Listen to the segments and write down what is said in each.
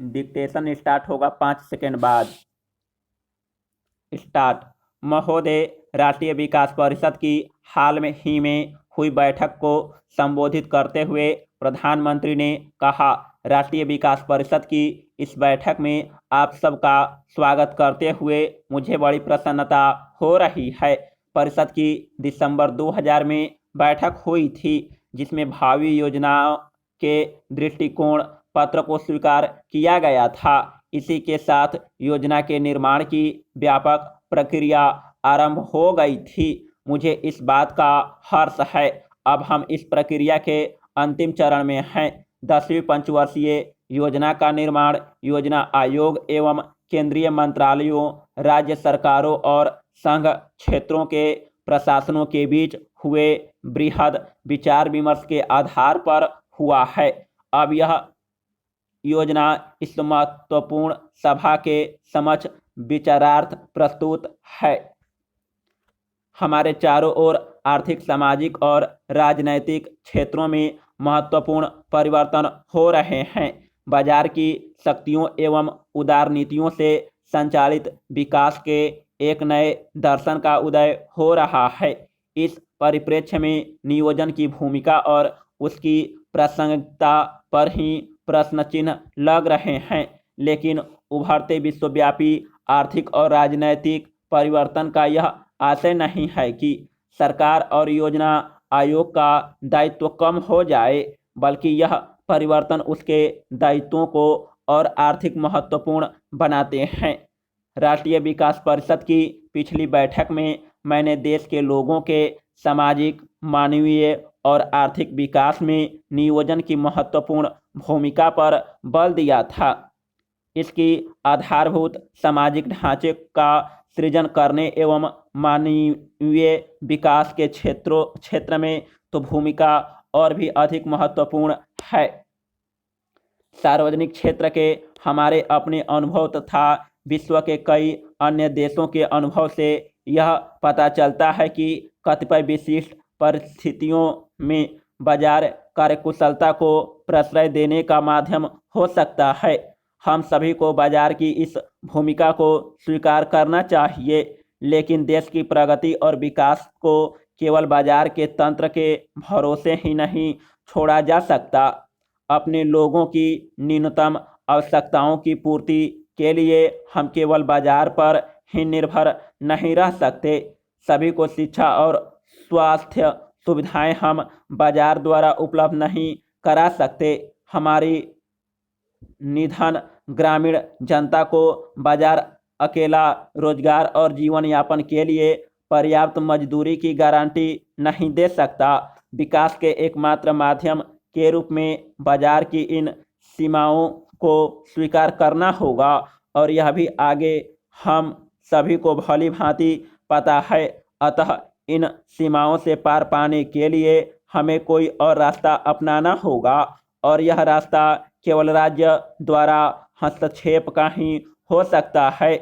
Dictation start होगा 5 second बाद। Start. महोदय, राष्ट्रीय विकास परिषद की हाल में ही में हुई बैठक को संबोधित करते हुए प्रधानमंत्री ने कहा, राष्ट्रीय विकास परिषद की इस बैठक में आप सबका स्वागत करते हुए मुझे बड़ी प्रसन्नता हो रही है। परिषद की दिसंबर 2000 में बैठक हुई थी, जिसमें भावी योजनाओं के दृष्टिकोण पत्र को स्वीकार किया गया था। इसी के साथ योजना के निर्माण की व्यापक प्रक्रिया आरंभ हो गई थी। मुझे इस बात का हर्ष है। अब हम इस प्रक्रिया के अंतिम चरण में हैं। 10वीं पंचवर्षीय योजना का निर्माण योजना आयोग एवं केंद्रीय मंत्रालयों, राज्य सरकारों और संघ क्षेत्रों के प्रशासनों के बीच हुए बृहद विचार विमर्श के आधार पर हुआ है। अब यह योजना इस महत्वपूर्ण सभा के समक्ष विचारार्थ प्रस्तुत है। हमारे चारों ओर आर्थिक, सामाजिक और राजनैतिक क्षेत्रों में महत्वपूर्ण परिवर्तन हो रहे हैं। बाजार की शक्तियों एवं उदार नीतियों से संचालित विकास के एक नए दर्शन का उदय हो रहा है। इस परिप्रेक्ष्य में नियोजन की भूमिका और उसकी प्रासंगिकता पर ही प्रश्न चिन्ह लग रहे हैं। लेकिन उभरते विश्वव्यापी आर्थिक और राजनैतिक परिवर्तन का यह आशय नहीं है कि सरकार और योजना आयोग का दायित्व कम हो जाए, बल्कि यह परिवर्तन उसके दायित्वों को और आर्थिक महत्वपूर्ण बनाते हैं। राष्ट्रीय विकास परिषद की पिछली बैठक में मैंने देश के लोगों के सामाजिक, मानवीय और आर्थिक विकास में नियोजन की महत्वपूर्ण भूमिका पर बल दिया था। इसकी आधारभूत सामाजिक ढांचे का सृजन करने एवं मानवीय विकास के क्षेत्र में तो भूमिका और भी अधिक महत्वपूर्ण है। सार्वजनिक क्षेत्र के हमारे अपने अनुभव तथा विश्व के कई अन्य देशों के अनुभव से यह पता चलता है कि कतिपय विशिष्ट परिस्थितियों में बाजार कार्यकुशलता को प्रश्रय देने का माध्यम हो सकता है। हम सभी को बाजार की इस भूमिका को स्वीकार करना चाहिए, लेकिन देश की प्रगति और विकास को केवल बाजार के तंत्र के भरोसे ही नहीं छोड़ा जा सकता। अपने लोगों की न्यूनतम आवश्यकताओं की पूर्ति के लिए हम केवल बाजार पर ही निर्भर नहीं रह सकते। सभी को शिक्षा और स्वास्थ्य सुविधाएं हम बाजार द्वारा उपलब्ध नहीं करा सकते। हमारी निधन ग्रामीण जनता को बाजार अकेला रोजगार और जीवन यापन के लिए पर्याप्त मजदूरी की गारंटी नहीं दे सकता। विकास के एकमात्र माध्यम के रूप में बाजार की इन सीमाओं को स्वीकार करना होगा, और यह भी आगे हम सभी को भली भांति पता है। अतः इन सीमाओं से पार पाने के लिए हमें कोई और रास्ता अपनाना होगा, और यह रास्ता केवल राज्य द्वारा हस्तक्षेप का ही हो सकता है।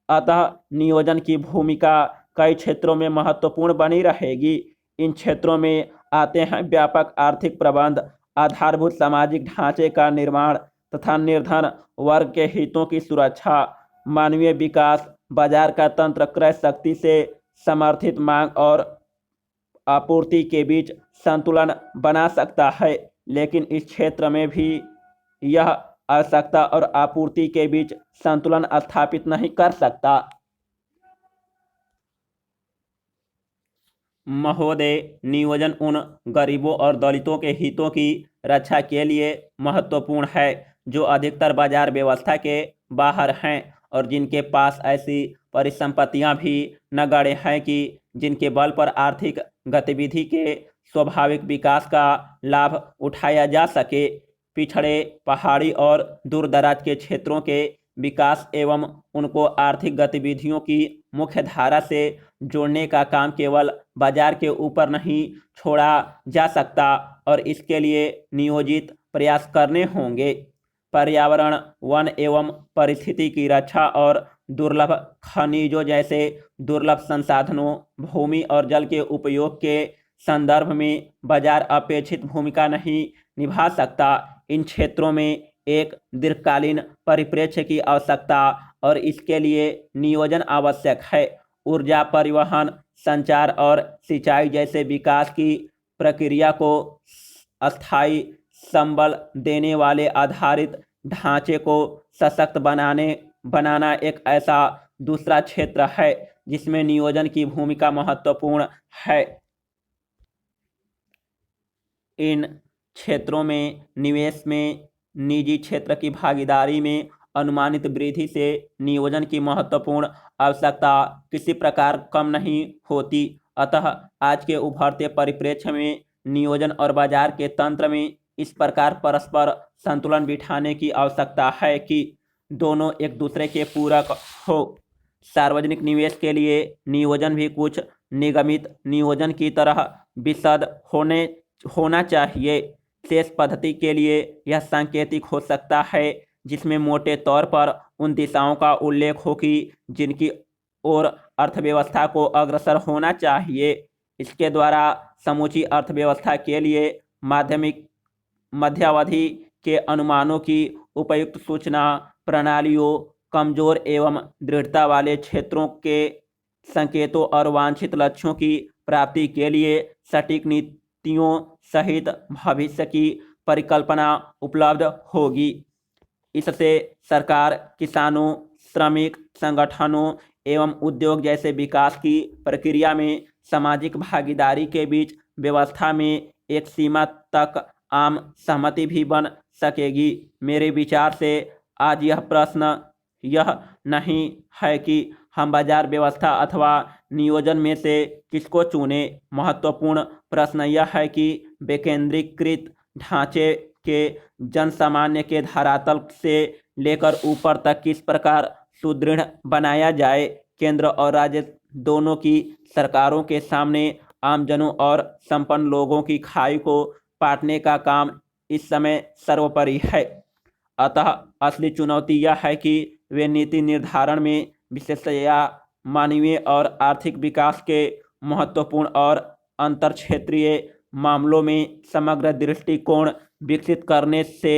अतः नियोजन की भूमिका कई क्षेत्रों में महत्वपूर्ण बनी रहेगी। इन क्षेत्रों में आते हैं वैयक्तिक आर्थिक प्रबंध, आधारभूत सामाजिक ढांचे का निर्माण तथा निर्धन वर्ग के हितों की सुरक्षा, मानवीय विकास। बाजार का तंत्र क्रय शक्ति से समर्थित मांग और आपूर्ति के बीच संतुलन बना सकता है, लेकिन इस क्षेत्र में भी यह आवश्यकता और आपूर्ति के बीच संतुलन स्थापित नहीं कर सकता। महोदय, नियोजन उन गरीबों और दलितों के हितों की रक्षा के लिए महत्वपूर्ण है जो अधिकतर बाजार व्यवस्था के बाहर हैं और जिनके पास ऐसी परिसंपत्तियां भी न गड़े हैं कि जिनके बल पर आर्थिक गतिविधि के स्वाभाविक विकास का लाभ उठाया जा सके। पिछड़े, पहाड़ी और दूरदराज के क्षेत्रों के विकास एवं उनको आर्थिक गतिविधियों की मुख्य धारा से जोड़ने का काम केवल बाजार के ऊपर नहीं छोड़ा जा सकता और इसके लिए नियोजित प्रयास करने होंगे। पर्यावरण, वन एवं परिस्थिति की रक्षा और दुर्लभ खनिजों जैसे दुर्लभ संसाधनों, भूमि और जल के उपयोग के संदर्भ में बाजार अपेक्षित भूमिका नहीं निभा सकता। इन क्षेत्रों में एक दीर्घकालीन परिप्रेक्ष्य की आवश्यकता और इसके लिए नियोजन आवश्यक है। ऊर्जा, परिवहन, संचार और सिंचाई जैसे विकास की प्रक्रिया को अस्थायी संबल देने वाले आधारित ढांचे को सशक्त बनाना एक ऐसा दूसरा क्षेत्र है जिसमें नियोजन की भूमिका महत्वपूर्ण है। इन क्षेत्रों में निवेश में निजी क्षेत्र की भागीदारी में अनुमानित वृद्धि से नियोजन की महत्वपूर्ण आवश्यकता किसी प्रकार कम नहीं होती। अतः आज के उभरते परिप्रेक्ष्य में नियोजन और बाजार के तंत्र में इस प्रकार परस्पर संतुलन बिठाने की आवश्यकता है कि दोनों एक दूसरे के पूरक हो। सार्वजनिक निवेश के लिए नियोजन भी कुछ निगमित नियोजन की तरह विशद होना चाहिए। शेष पद्धति के लिए यह सांकेतिक हो सकता है, जिसमें मोटे तौर पर उन दिशाओं का उल्लेख हो कि जिनकी ओर अर्थव्यवस्था को अग्रसर होना चाहिए। इसके द्वारा समूची अर्थव्यवस्था के लिए मध्यावधि के अनुमानों की उपयुक्त सूचना प्रणालियों, कमजोर एवं दृढ़ता वाले क्षेत्रों के संकेतों और वांछित लक्ष्यों की प्राप्ति के लिए सटीक नीतियों सहित भविष्य की परिकल्पना उपलब्ध होगी। इससे सरकार, किसानों, श्रमिक संगठनों एवं उद्योग जैसे विकास की प्रक्रिया में सामाजिक भागीदारी के बीच व्यवस्था में एक सीमा तक आम सहमति भी बन सकेगी। मेरे विचार से आज यह प्रश्न यह नहीं है कि हम बाजार व्यवस्था अथवा नियोजन में से किसको चुनें। महत्वपूर्ण प्रश्न यह है कि विकेंद्रीकृत ढांचे के जनसामान्य के धरातल से लेकर ऊपर तक किस प्रकार सुदृढ़ बनाया जाए। केंद्र और राज्य दोनों की सरकारों के सामने आमजनों और संपन्न लोगों की खाई को पाटने का काम इस समय सर्वोपरि है। अतः असली चुनौती यह है कि वे नीति निर्धारण में विशेषतया मानवीय और आर्थिक विकास के महत्वपूर्ण और अंतर क्षेत्रीय मामलों में समग्र दृष्टिकोण विकसित करने से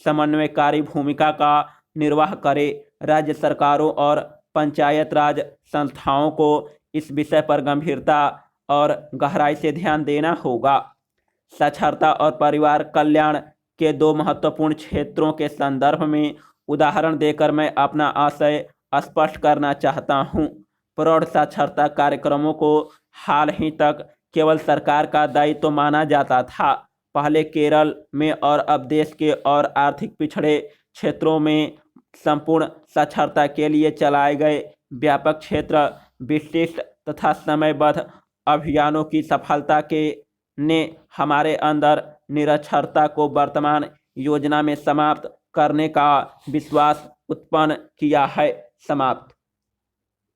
समन्वयकारी भूमिका का निर्वाह करे। राज्य सरकारों और पंचायत राज संस्थाओं को इस विषय पर गंभीरता और गहराई से ध्यान देना होगा। साक्षरता और परिवार कल्याण के दो महत्वपूर्ण क्षेत्रों के संदर्भ में उदाहरण देकर मैं अपना आशय स्पष्ट करना चाहता हूँ। प्रौढ़ साक्षरता कार्यक्रमों को हाल ही तक केवल सरकार का दायित्व तो माना जाता था। पहले केरल में और अब देश के और आर्थिक पिछड़े क्षेत्रों में संपूर्ण साक्षरता के लिए चलाए गए व्यापक क्षेत्र विशिष्ट तथा समयबद्ध अभियानों की सफलता ने हमारे अंदर निरक्षरता को वर्तमान योजना में समाप्त करने का विश्वास उत्पन्न किया है। समाप्त।